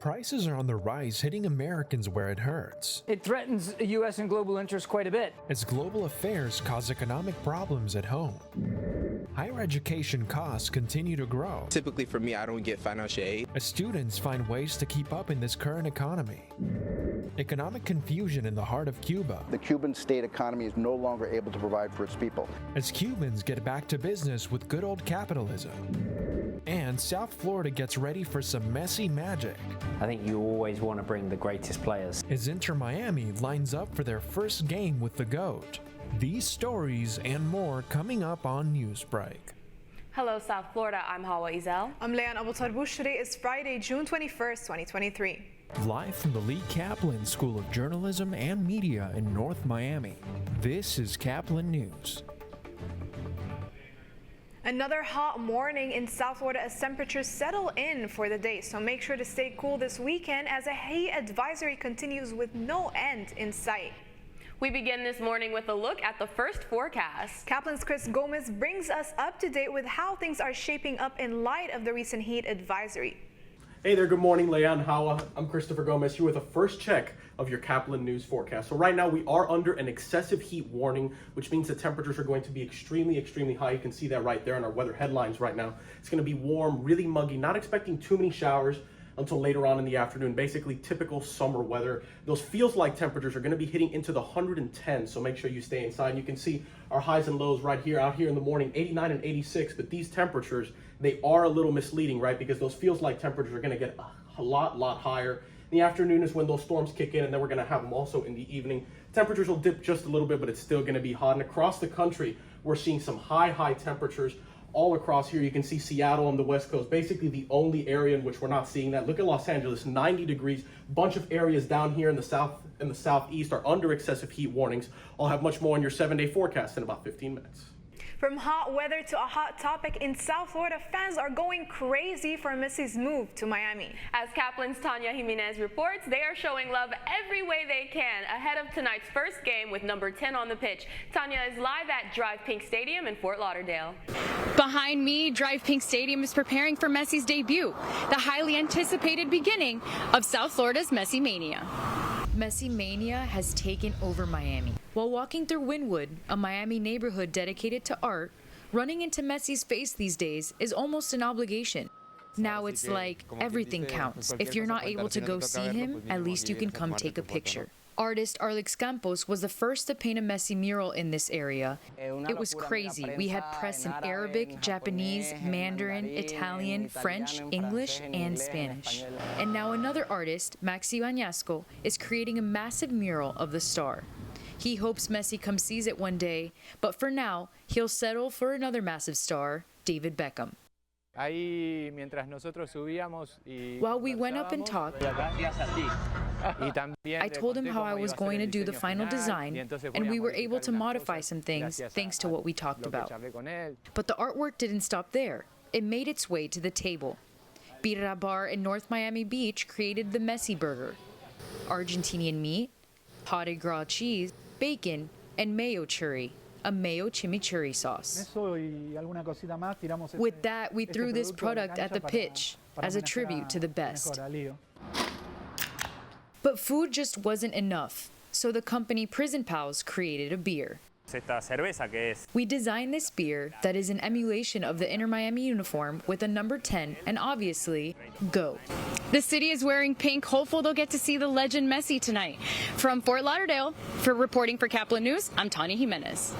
prices are on the rise, hitting Americans where it hurts. It threatens U.S. and global interests quite a bit. As global affairs cause economic problems at home. Higher education costs continue to grow. Typically for me, I don't get financial aid. As students find ways to keep up in this current economy. Economic confusion in the heart of Cuba. The Cuban state economy is no longer able to provide for its people. As Cubans get back to business with good old capitalism. And South Florida gets ready for some messy magic. I think you always want to bring the greatest players. As Inter Miami lines up for their first game with the GOAT. These stories and more coming up on Newsbreak. Hello, South Florida. I'm Hawa Izel. I'm Leanne Abutarbush. Today is Friday, June 21st, 2023. Live from the Lee Kaplan School of Journalism and Media in North Miami, this is Kaplan News. Another hot morning in South Florida as temperatures settle in for the day, so make sure to stay cool this weekend as a heat advisory continues with no end in sight. We begin this morning with a look at the first forecast. Kaplan's Chris Gomez brings us up to date with how things are shaping up in light of the recent heat advisory. Hey there, good morning, Leanne, Hawa. I'm Christopher Gomez here with a first check of your Kaplan News forecast. So right now we are under an excessive heat warning, which means the temperatures are going to be extremely high. You can see that right there in our weather headlines right now. It's going to be warm, really muggy, not expecting too many showers until later on in the afternoon. Basically typical summer weather. Those feels like temperatures are going to be hitting into the 110, so make sure you stay inside. You can see our highs and lows right here out here in the morning, 89 and 86, but these temperatures, they are a little misleading, right? Because those feels like temperatures are going to get a lot higher. In the afternoon is when those storms kick in, and then we're going to have them also in the evening. Temperatures will dip just a little bit, but it's still going to be hot. And across the country, we're seeing some high temperatures all across here. You can see Seattle on the West Coast, basically the only area in which we're not seeing that. Look at Los Angeles, 90 degrees. Bunch of areas down here in the south and the southeast are under excessive heat warnings. I'll have much more on your 7-day forecast in about 15 minutes. From hot weather to a hot topic in South Florida, fans are going crazy for Messi's move to Miami. As Kaplan's Tanya Jimenez reports, they are showing love every way they can ahead of tonight's first game with number 10 on the pitch. Tanya is live at Drive Pink Stadium in Fort Lauderdale. Behind me, Drive Pink Stadium is preparing for Messi's debut, the highly anticipated beginning of South Florida's Messi Mania. Messi Mania has taken over Miami. While walking through Wynwood, a Miami neighborhood dedicated to art, running into Messi's face these days is almost an obligation. Now it's like everything counts. If you're not able to go see him, at least you can come take a picture. Artist Arlix Campos was the first to paint a Messi mural in this area. It was crazy. We had press in Arabic, Japanese, Mandarin, Italian, French, English, and Spanish. And now another artist, Maxi Bañasco, is creating a massive mural of the star. He hopes Messi comes sees it one day, but for now, he'll settle for another massive star, David Beckham. While we went up and talked, I told him how I was going to do the final design, and we were able to modify some things thanks to what we talked about. But the artwork didn't stop there. It made its way to the table. Birra Bar in North Miami Beach created the Messi Burger. Argentinian meat, pate gras cheese, bacon, and mayo churri, a mayo chimichurri sauce. With that, we threw this product at the pitch as a tribute to the best. But food just wasn't enough, so the company Prison Pals created a beer. We designed this beer that is an emulation of the Inter Miami uniform with a number 10 and obviously, GO. The city is wearing pink, hopeful they'll get to see the legend Messi tonight. From Fort Lauderdale, reporting for Kaplan News, I'm Tanya Jimenez.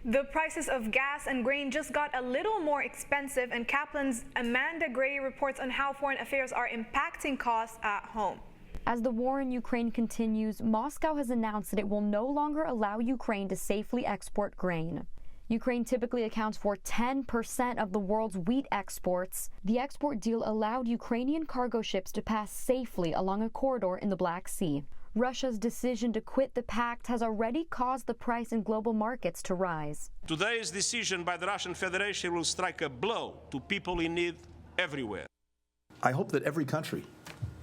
The prices of gas and grain just got a little more expensive, and Kaplan's Amanda Gray reports on how foreign affairs are impacting costs at home. As the war in Ukraine continues, Moscow has announced that it will no longer allow Ukraine to safely export grain. Ukraine typically accounts for 10% of the world's wheat exports. The export deal allowed Ukrainian cargo ships to pass safely along a corridor in the Black Sea. Russia's decision to quit the pact has already caused the price in global markets to rise. Today's decision by the Russian Federation will strike a blow to people in need everywhere. I hope that every country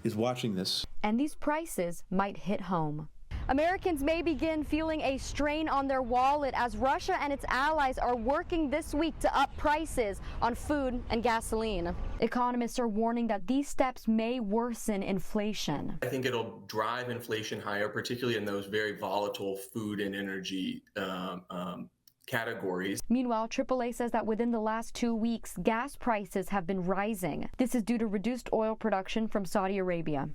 is watching this. And these prices might hit home. Americans may begin feeling a strain on their wallet as Russia and its allies are working this week to up prices on food and gasoline. Economists are warning that these steps may worsen inflation. I think it'll drive inflation higher, particularly in those very volatile food and energy categories. Meanwhile, AAA says that within the last 2 weeks, gas prices have been rising. This is due to reduced oil production from Saudi Arabia.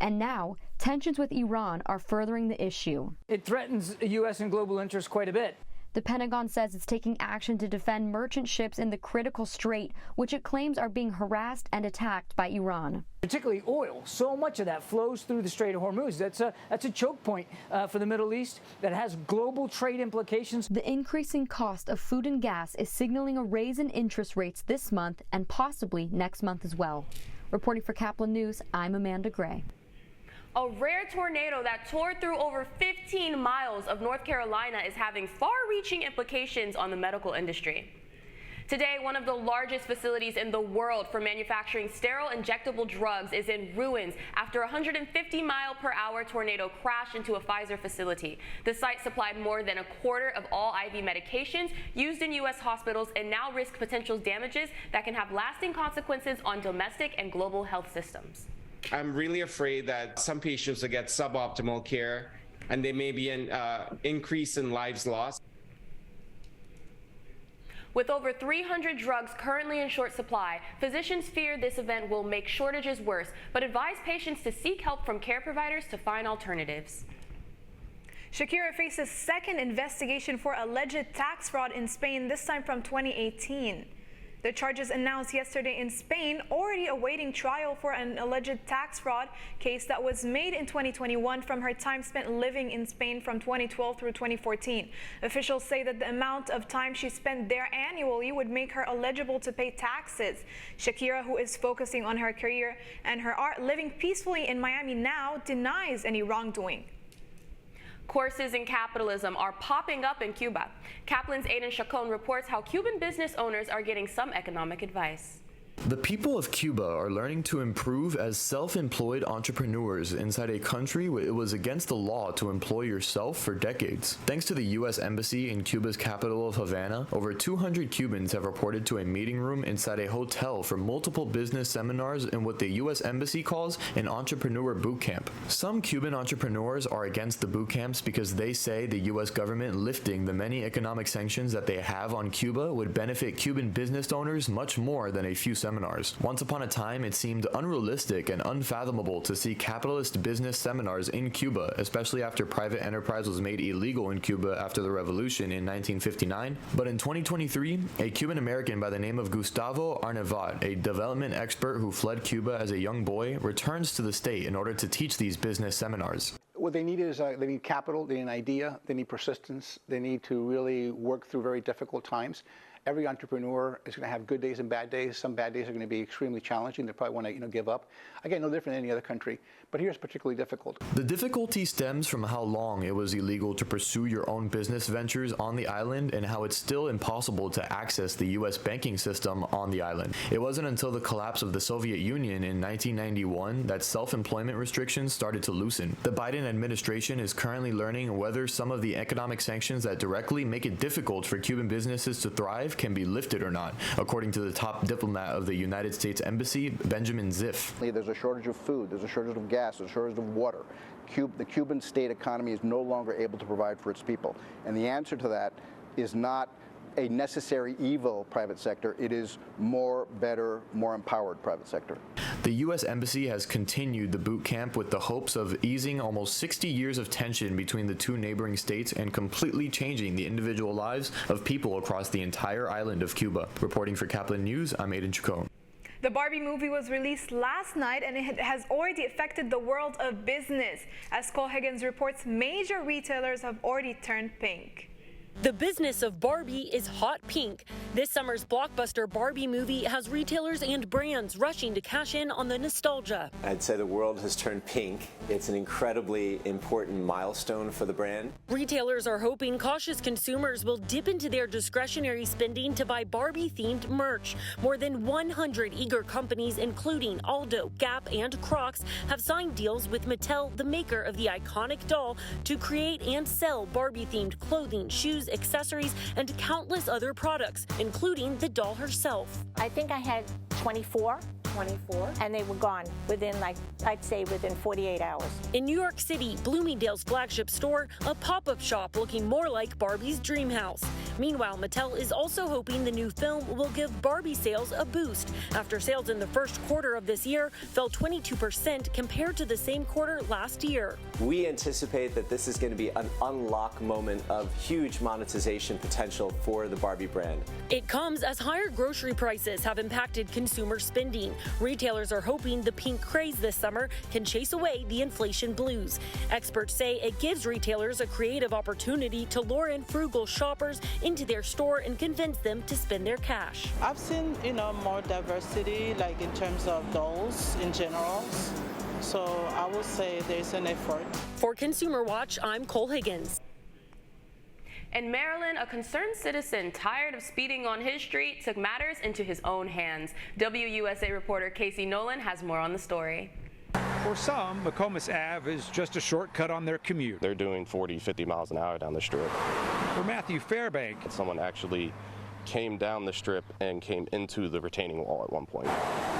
And now, tensions with Iran are furthering the issue. It threatens U.S. and global interests quite a bit. The Pentagon says it's taking action to defend merchant ships in the critical strait, which it claims are being harassed and attacked by Iran. Particularly oil. So much of that flows through the Strait of Hormuz. That's a choke point for the Middle East that has global trade implications. The increasing cost of food and gas is signaling a raise in interest rates this month and possibly next month as well. Reporting for Kaplan News, I'm Amanda Gray. A rare tornado that tore through over 15 miles of North Carolina is having far-reaching implications on the medical industry. Today, one of the largest facilities in the world for manufacturing sterile injectable drugs is in ruins after a 150-mile-per-hour tornado crashed into a Pfizer facility. The site supplied more than a quarter of all IV medications used in U.S. hospitals and now risks potential damages that can have lasting consequences on domestic and global health systems. I'm really afraid that some patients will get suboptimal care and there may be an increase in lives lost. With over 300 drugs currently in short supply, physicians fear this event will make shortages worse, but advise patients to seek help from care providers to find alternatives. Shakira faces second investigation for alleged tax fraud in Spain, this time from 2018. The charges announced yesterday in Spain, already awaiting trial for an alleged tax fraud case that was made in 2021 from her time spent living in Spain from 2012 through 2014. Officials say that the amount of time she spent there annually would make her eligible to pay taxes. Shakira, who is focusing on her career and her art, living peacefully in Miami now, denies any wrongdoing. Courses in capitalism are popping up in Cuba. Kaplan's Aiden Chacon reports how Cuban business owners are getting some economic advice. The people of Cuba are learning to improve as self-employed entrepreneurs inside a country where it was against the law to employ yourself for decades. Thanks to the U.S. Embassy in Cuba's capital of Havana, over 200 Cubans have reported to a meeting room inside a hotel for multiple business seminars in what the U.S. Embassy calls an entrepreneur boot camp. Some Cuban entrepreneurs are against the boot camps because they say the U.S. government lifting the many economic sanctions that they have on Cuba would benefit Cuban business owners much more than a few seminars. Once upon a time, it seemed unrealistic and unfathomable to see capitalist business seminars in Cuba, especially after private enterprise was made illegal in Cuba after the revolution in 1959. But in 2023, a Cuban American by the name of Gustavo Arnevat, a development expert who fled Cuba as a young boy, returns to the state in order to teach these business seminars. What they need is they need capital, they need an idea, they need persistence, they need to really work through very difficult times. Every entrepreneur is going to have good days and bad days. Some bad days are going to be extremely challenging. They probably want to, give up. Again, no different than any other country, but here it's particularly difficult. The difficulty stems from how long it was illegal to pursue your own business ventures on the island and how it's still impossible to access the U.S. banking system on the island. It wasn't until the collapse of the Soviet Union in 1991 that self-employment restrictions started to loosen. The Biden administration is currently learning whether some of the economic sanctions that directly make it difficult for Cuban businesses to thrive can be lifted or not, according to the top diplomat of the United States Embassy, Benjamin Ziff. There's a shortage of food, there's a shortage of gas, there's a shortage of water. The Cuban state economy is no longer able to provide for its people. And the answer to that is not a necessary evil private sector. It is more, better, more empowered private sector. The U.S. Embassy has continued the boot camp with the hopes of easing almost 60 years of tension between the two neighboring states and completely changing the individual lives of people across the entire island of Cuba. Reporting for Kaplan News, I'm Aiden Chacon. The Barbie movie was released last night and it has already affected the world of business. As Cole Higgins reports, major retailers have already turned pink. The business of Barbie is hot pink. This summer's blockbuster Barbie movie has retailers and brands rushing to cash in on the nostalgia. I'd say the world has turned pink. It's an incredibly important milestone for the brand. Retailers are hoping cautious consumers will dip into their discretionary spending to buy Barbie-themed merch. More than 100 eager companies, including Aldo, Gap, and Crocs, have signed deals with Mattel, the maker of the iconic doll, to create and sell Barbie-themed clothing, shoes, accessories, and countless other products, including the doll herself. I think I had 24, and they were gone within, I'd say within 48 hours. In New York City, Bloomingdale's flagship store, a pop-up shop looking more like Barbie's dream house. Meanwhile, Mattel is also hoping the new film will give Barbie sales a boost after sales in the first quarter of this year fell 22% compared to the same quarter last year. We anticipate that this is going to be an unlock moment of huge monetization potential for the Barbie brand. It comes as higher grocery prices have impacted consumer spending. Retailers are hoping the pink craze this summer can chase away the inflation blues. Experts say it gives retailers a creative opportunity to lure in frugal shoppers into their store and convince them to spend their cash. I've seen, more diversity, like in terms of dolls in general. So I would say there's an effort. For Consumer Watch, I'm Cole Higgins. In Maryland, a concerned citizen tired of speeding on his street took matters into his own hands. WUSA reporter Casey Nolan has more on the story. For some, McComas Ave is just a shortcut on their commute. They're doing 40, 50 miles an hour down the strip. For Matthew Fairbank, someone actually came down the strip and came into the retaining wall at one point.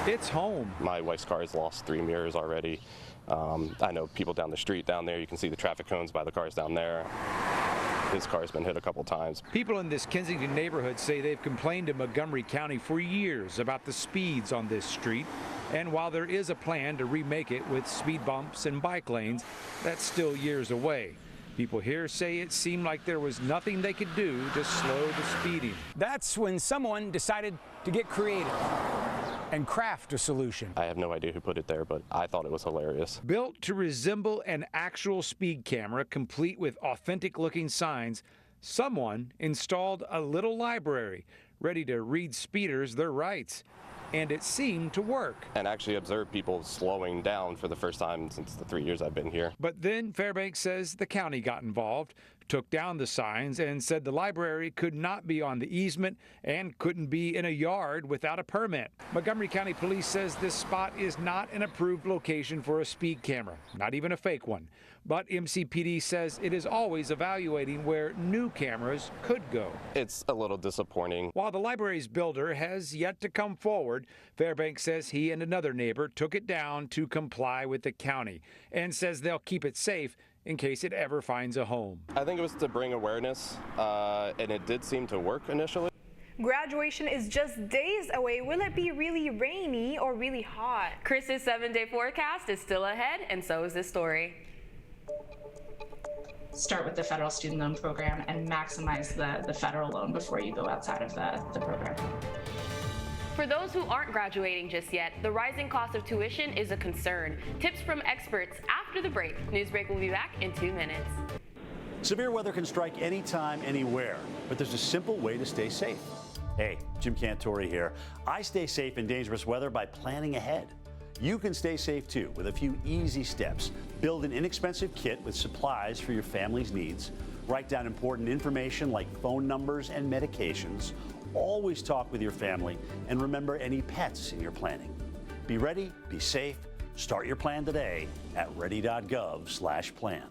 It's home. My wife's car has lost 3 mirrors already. I know people down the street down there. You can see the traffic cones by the cars down there. His car's been hit a couple times. People in this Kensington neighborhood say they've complained to Montgomery County for years about the speeds on this street. And while there is a plan to remake it with speed bumps and bike lanes, that's still years away. People here say it seemed like there was nothing they could do to slow the speeding. That's when someone decided to get creative and craft a solution. I have no idea who put it there, but I thought it was hilarious. Built to resemble an actual speed camera, complete with authentic-looking signs, someone installed a little library ready to read speeders their rights. And it seemed to work. And actually observed people slowing down for the first time since the 3 years I've been here. But then Fairbanks says the county got involved, took down the signs, and said the library could not be on the easement and couldn't be in a yard without a permit. Montgomery County Police says this spot is not an approved location for a speed camera, not even a fake one. But MCPD says it is always evaluating where new cameras could go. It's a little disappointing. While the library's builder has yet to come forward, Fairbanks says he and another neighbor took it down to comply with the county and says they'll keep it safe in case it ever finds a home. I think it was to bring awareness, and it did seem to work initially. Graduation is just days away. Will it be really rainy or really hot? Chris's 7-day forecast is still ahead, and so is this story. Start with the federal student loan program and maximize the federal loan before you go outside of the program. For those who aren't graduating just yet, the rising cost of tuition is a concern. Tips from experts after the break. Newsbreak will be back in 2 minutes. Severe weather can strike anytime, anywhere, but there's a simple way to stay safe. Hey, Jim Cantore here. I stay safe in dangerous weather by planning ahead. You can stay safe too with a few easy steps. Build an inexpensive kit with supplies for your family's needs. Write down important information like phone numbers and medications. Always talk with your family and remember any pets in your planning. Be ready, be safe. Start your plan today at ready.gov/plan.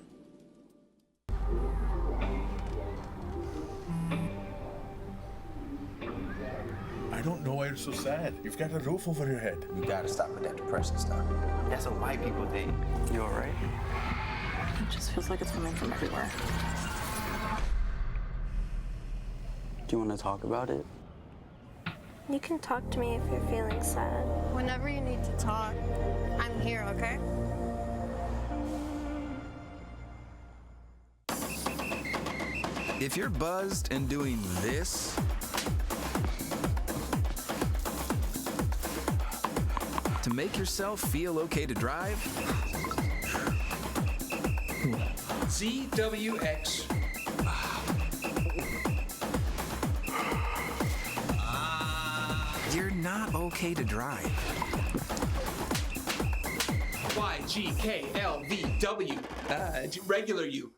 I don't know why you're so sad. You've got a roof over your head. You gotta stop with that depression stuff. That's what white people think. You all right? It just feels like it's coming from everywhere. Do you want to talk about it? You can talk to me if you're feeling sad. Whenever you need to talk, I'm here, okay? If you're buzzed and doing this, to make yourself feel okay to drive, ZWX you're not okay to drive. YGKLVW. Regular you.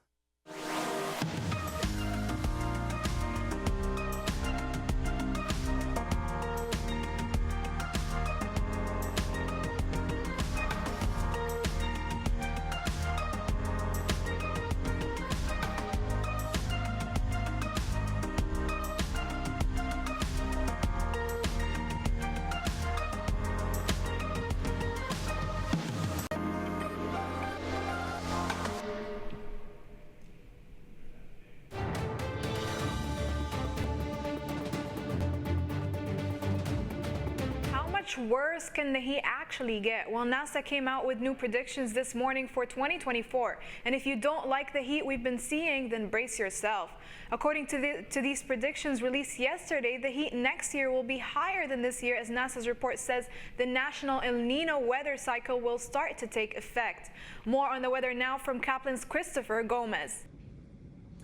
Worse can the heat actually get? Well, NASA came out with new predictions this morning for 2024. And if you don't like the heat we've been seeing, then brace yourself. According to these predictions released yesterday, the heat next year will be higher than this year, as NASA's report says the national El Nino weather cycle will start to take effect. More on the weather now from Kaplan's Christopher Gomez.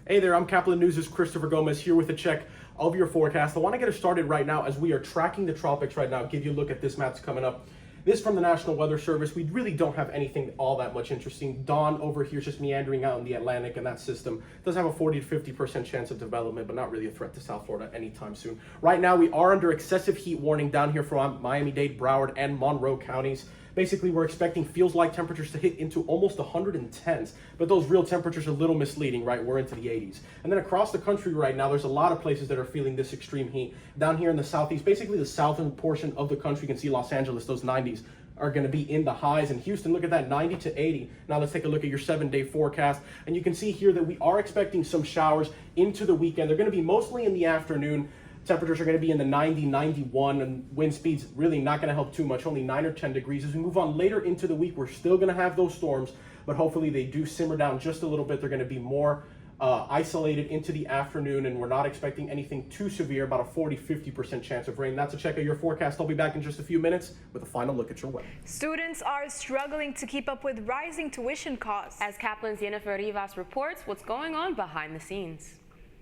Hey there, I'm Kaplan News' Christopher Gomez here with a check of your forecast. I want to get us started right now as we are tracking the tropics right now. Give you a look at this map that's coming up. This from the National Weather Service. We really don't have anything all that much interesting. Dawn over here is just meandering out in the Atlantic, and that system does have a 40 to 50% chance of development, but not really a threat to South Florida anytime soon. Right now, we are under excessive heat warning down here from Miami-Dade, Broward, and Monroe counties. Basically, we're expecting feels-like temperatures to hit into almost 110s, but those real temperatures are a little misleading, right? We're into the 80s. And then across the country right now, there's a lot of places that are feeling this extreme heat. Down here in the southeast, basically the southern portion of the country, you can see Los Angeles, those 90s are going to be in the highs. In Houston, look at that, 90 to 80. Now let's take a look at your 7-day forecast. And you can see here that we are expecting some showers into the weekend. They're going to be mostly in the afternoon. Temperatures are going to be in the 90, 91, and wind speeds really not going to help too much, only 9 or 10 degrees. As we move on later into the week, we're still going to have those storms, but hopefully they do simmer down just a little bit. They're going to be more isolated into the afternoon, and we're not expecting anything too severe, about a 40-50% chance of rain. That's a check of your forecast. I'll be back in just a few minutes with a final look at your weather. Students are struggling to keep up with rising tuition costs. As Kaplan's Jennifer Rivas reports what's going on behind the scenes.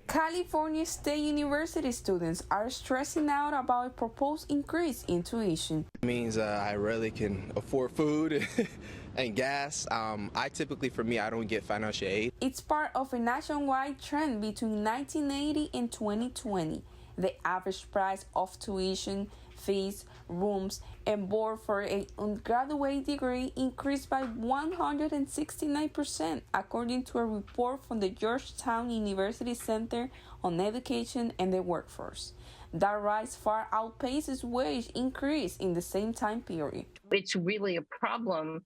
California State University students are stressing out about a proposed increase in tuition. It means I rarely can afford food and gas. For me, I don't get financial aid. It's part of a nationwide trend between 1980 and 2020. The average price of tuition, fees, rooms, and board for an undergraduate degree increased by 169%, according to a report from the Georgetown University Center on Education and the Workforce. That rise far outpaces wage increase in the same time period. It's really a problem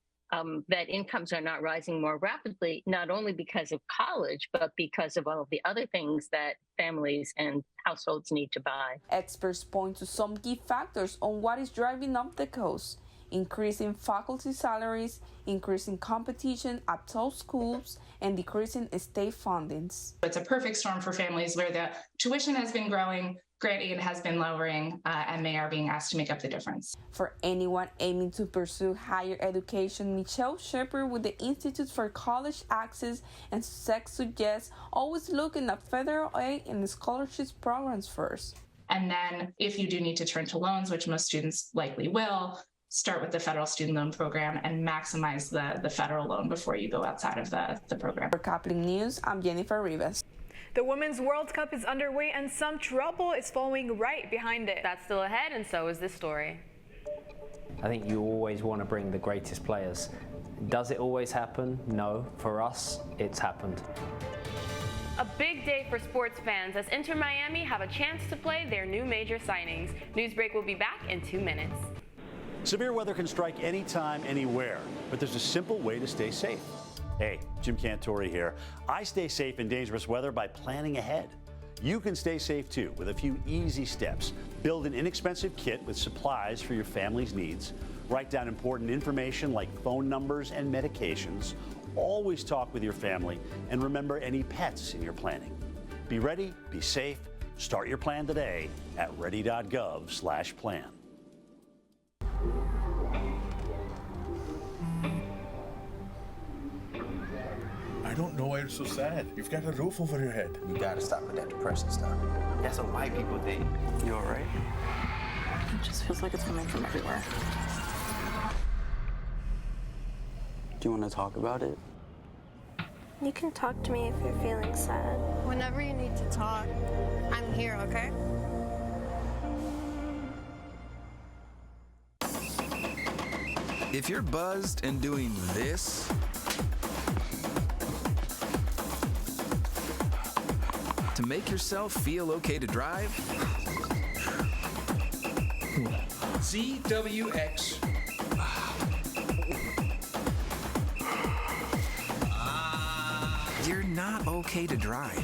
that incomes are not rising more rapidly, not only because of college, but because of all of the other things that families and households need to buy. Experts point to some key factors on what is driving up the cost: increasing faculty salaries, increasing competition at top schools, and decreasing state fundings. It's a perfect storm for families where the tuition has been growing, grant aid has been lowering, and they are being asked to make up the difference. For anyone aiming to pursue higher education, Michelle Shepard with the Institute for College Access and Success suggests always looking at federal aid and scholarships programs first. And then if you do need to turn to loans, which most students likely will, start with the federal student loan program and maximize the federal loan before you go outside of the program. For Kaplan News, I'm Jennifer Rivas. The Women's World Cup is underway and some trouble is following right behind it. That's still ahead, and so is this story. I think you always want to bring the greatest players. Does it always happen? No. For us, it's happened. A big day for sports fans as Inter Miami have a chance to play their new major signings. Newsbreak will be back in 2 minutes. Severe weather can strike anytime, anywhere, but there's a simple way to stay safe. Hey, Jim Cantore here. I stay safe in dangerous weather by planning ahead. You can stay safe too with a few easy steps. Build an inexpensive kit with supplies for your family's needs. Write down important information like phone numbers and medications. Always talk with your family and remember any pets in your planning. Be ready, be safe. Start your plan today at ready.gov/plan. I don't know why you're so sad. You've got a roof over your head. You gotta stop with that depression stuff. That's what white people think. You all right? It just feels like it's coming from everywhere. Do you want to talk about it? You can talk to me if you're feeling sad. Whenever you need to talk, I'm here, okay? If you're buzzed and doing this, to make yourself feel okay to drive, ZWX. you're not okay to drive.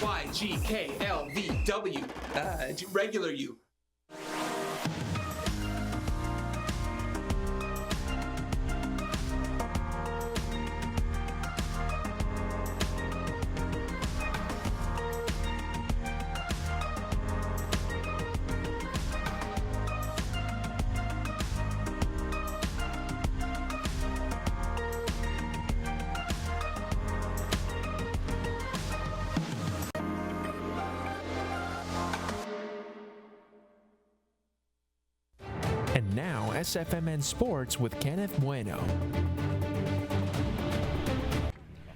YGKLVW. Regular you. And now, SFMN Sports with Kenneth Bueno.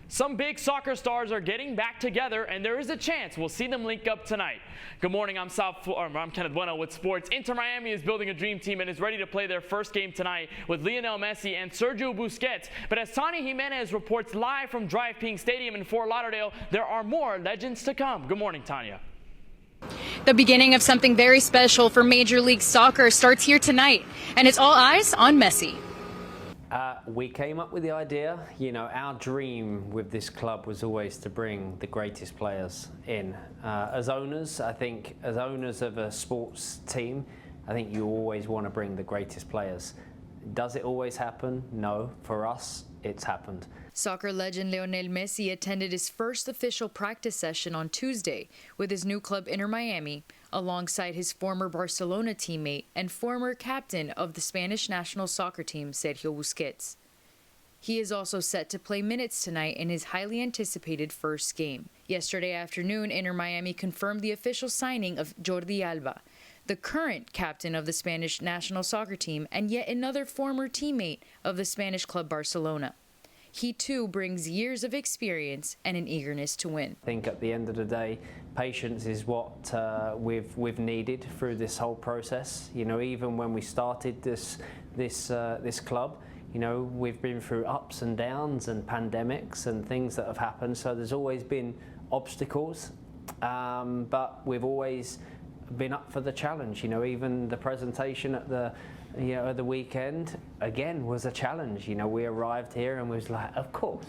Some big soccer stars are getting back together, and there is a chance we'll see them link up tonight. Good morning, I'm Kenneth Bueno with sports. Inter Miami is building a dream team and is ready to play their first game tonight with Lionel Messi and Sergio Busquets. But as Tani Jimenez reports live from Drive Pink Stadium in Fort Lauderdale, there are more legends to come. Good morning, Tanya. The beginning of something very special for Major League Soccer starts here tonight, and it's all eyes on Messi. We came up with the idea. You know, our dream with this club was always to bring the greatest players in. As owners, I think, as owners of a sports team, I think you always want to bring the greatest players. Does it always happen? No. For us, it's happened. Soccer legend Lionel Messi attended his first official practice session on Tuesday with his new club Inter Miami, alongside his former Barcelona teammate and former captain of the Spanish national soccer team, Sergio Busquets. He is also set to play minutes tonight in his highly anticipated first game. Yesterday afternoon, Inter Miami confirmed the official signing of Jordi Alba, the current captain of the Spanish national soccer team and yet another former teammate of the Spanish club Barcelona. He too brings years of experience and an eagerness to win. I think at the end of the day, patience is what we've needed through this whole process. You know, even when we started this club, you know, we've been through ups and downs and pandemics and things that have happened. So there's always been obstacles, but we've always been up for the challenge. You know, even the presentation at the weekend again was a challenge. You know, we arrived here and was like, of course,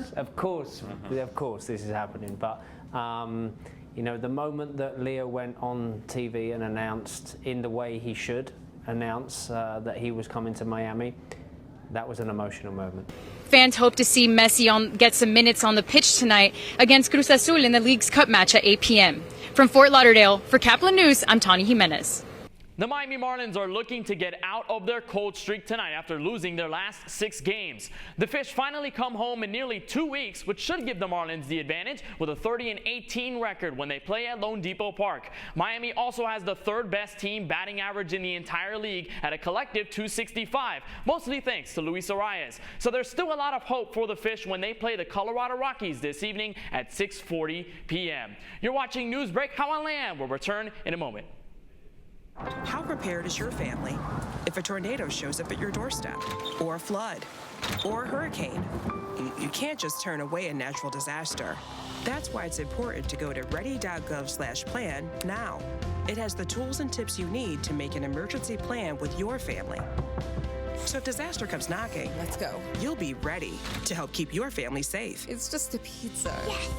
this is happening. But you know, the moment that Leo went on TV and announced in the way he should announce that he was coming to Miami, that was an emotional moment. Fans hope to see Messi get some minutes on the pitch tonight against Cruz Azul in the League's Cup match at 8 p.m. From Fort Lauderdale, for Kaplan News, I'm Tani Jimenez. The Miami Marlins are looking to get out of their cold streak tonight after losing their last 6 games. The Fish finally come home in nearly 2 weeks, which should give the Marlins the advantage with a 30-18 record when they play at Lone Depot Park. Miami also has the 3rd best team batting average in the entire league at a collective 265, mostly thanks to Luis Arias. So there's still a lot of hope for the Fish when they play the Colorado Rockies this evening at 6:40 p.m. You're watching Newsbreak How I Land. We'll return in a moment. How prepared is your family if a tornado shows up at your doorstep, or a flood, or a hurricane? You can't just turn away a natural disaster. That's why it's important to go to ready.gov/plan now. It has the tools and tips you need to make an emergency plan with your family. So if disaster comes knocking, let's go. You'll be ready to help keep your family safe. It's just a pizza. Yes.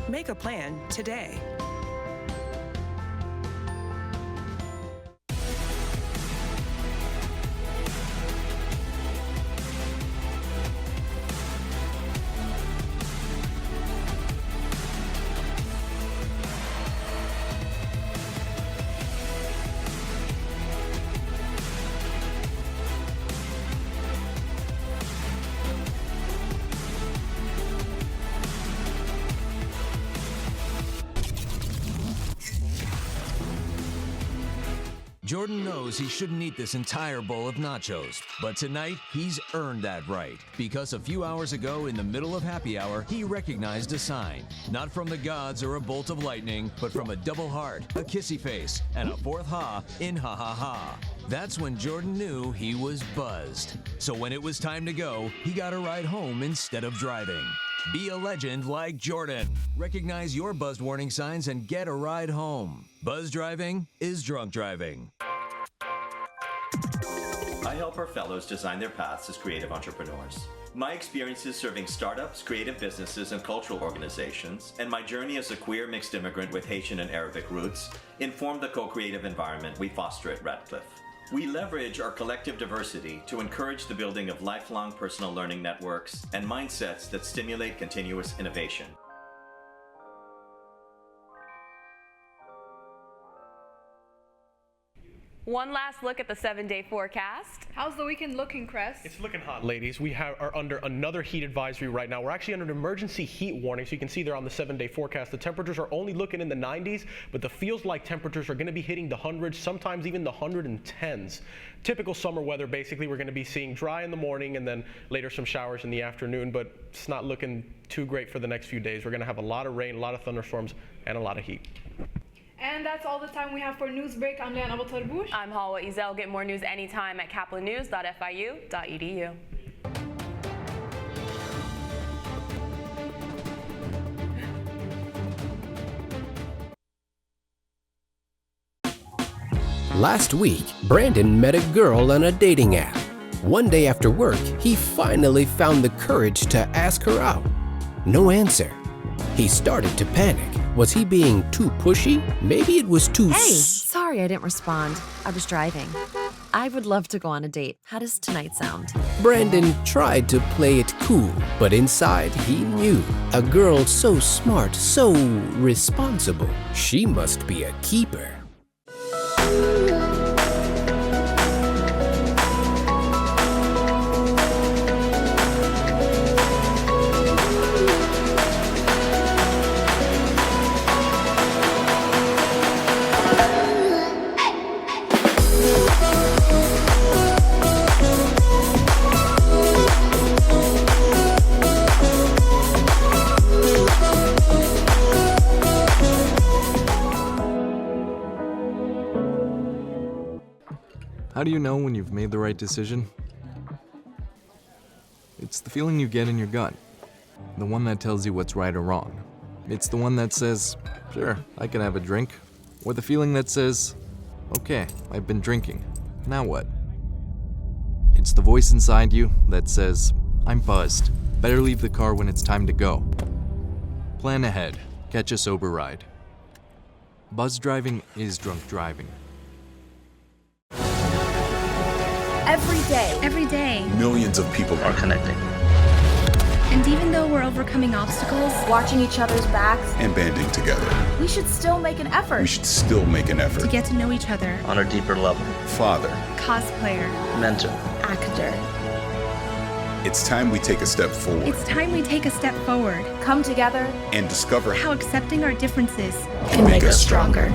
Make a plan today. Jordan knows he shouldn't eat this entire bowl of nachos, but tonight he's earned that right because a few hours ago in the middle of happy hour, he recognized a sign, not from the gods or a bolt of lightning, but from a double heart, a kissy face, and a fourth ha in ha ha ha. That's when Jordan knew he was buzzed. So when it was time to go, he got a ride home instead of driving. Be a legend like Jordan. Recognize your buzzed warning signs and get a ride home. Buzz driving is drunk driving. I help our fellows design their paths as creative entrepreneurs. My experiences serving startups, creative businesses, and cultural organizations, and my journey as a queer mixed immigrant with Haitian and Arabic roots, inform the co-creative environment we foster at Radcliffe. We leverage our collective diversity to encourage the building of lifelong personal learning networks and mindsets that stimulate continuous innovation. One last look at the 7-day forecast. How's the weekend looking, Cress? It's looking hot, ladies. We are under another heat advisory right now. We're actually under an emergency heat warning, so you can see there on the 7-day forecast. The temperatures are only looking in the 90s, but the feels-like temperatures are going to be hitting the hundreds, sometimes even the 110s. Typical summer weather, basically. We're going to be seeing dry in the morning and then later some showers in the afternoon, but it's not looking too great for the next few days. We're going to have a lot of rain, a lot of thunderstorms, and a lot of heat. And that's all the time we have for Newsbreak. I'm Leanne Abutarbush. I'm Halwa Ezel. Get more news anytime at kaplannews.fiu.edu. Last week, Brandon met a girl on a dating app. One day after work, he finally found the courage to ask her out. No answer. He started to panic. Was he being too pushy? Maybe it was too Sorry I didn't respond. I was driving. I would love to go on a date. How does tonight sound? Brandon tried to play it cool, but inside he knew. A girl so smart, so responsible. She must be a keeper. How do you know when you've made the right decision? It's the feeling you get in your gut. The one that tells you what's right or wrong. It's the one that says, sure, I can have a drink. Or the feeling that says, okay, I've been drinking. Now what? It's the voice inside you that says, I'm buzzed. Better leave the car when it's time to go. Plan ahead. Catch a sober ride. Buzz driving is drunk driving. Every day, Millions of people are connecting. And even though we're overcoming obstacles, watching each other's backs, And banding together. we should still make an effort We should still make an effort. to get to know each other. On a deeper level. Father. Cosplayer, Mentor. actor. It's time we take a step forward It's time we take a step forward. Come together and discover how accepting our differences can make us stronger.